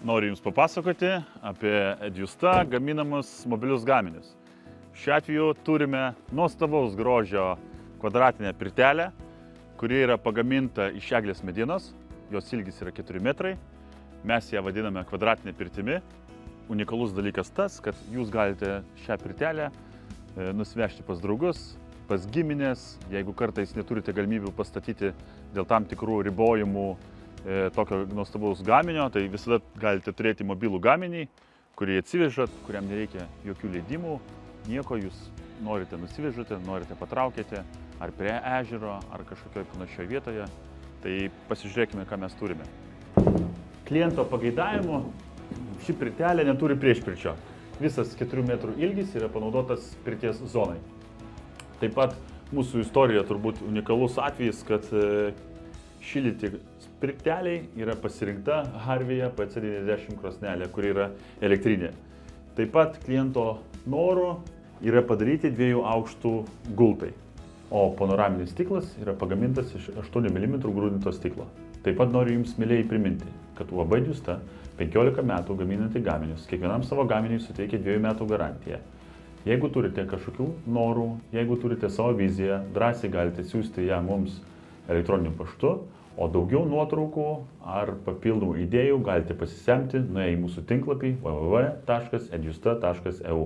Noriu Jums papasakoti apie Edjusta gaminamus mobilius gaminius. Šiuo atveju turime nuostabaus grožio kvadratinę pirtelę, kuri yra pagaminta iš eglės medienos. Jos ilgis yra 4 metrai. Mes ją vadiname kvadratinė pirtimi. Unikalus dalykas tas, kad jūs galite šią pirtelę nusivežti pas draugus, pas giminės, jeigu kartais neturite galimybių pastatyti dėl tam tikrų ribojimų tokio nuostabaus gaminio, tai visada galite turėti mobilų gaminį, kurį atsivežat, kuriam nereikia jokių leidimų, nieko, jūs norite nusivežate, norite patraukėte, ar prie ežero, ar kažkokioje panašioje vietoje, tai pasižiūrėkime, ką mes turime. Kliento pageidavimu ši pirtelė neturi priešpirčio. Visas 4 metrų ilgis yra panaudotas pirties zonai. Taip pat mūsų istorijoje turbūt unikalus atvejis, kad šildyti pirteliai yra pasirinkta Harvey'e PC90 krosnelė, kuri yra elektrinė. Taip pat kliento noru yra padaryti 2 aukštų gultai, o panoraminis stiklas yra pagamintas iš 8 mm grūdinto stiklo. Taip pat noriu Jums mėlyjei priminti, kad UAB Edjusta 15 metų gaminanti gaminius, kiekvienam savo gaminiui suteikia 2 metų garantiją. Jeigu turite kažkokių norų, jeigu turite savo viziją, drąsiai galite siųsti ją mums elektroniniu paštu, o daugiau nuotraukų ar papildomų idėjų galite pasisemti nuėję į mūsų tinklapį www.edjusta.eu.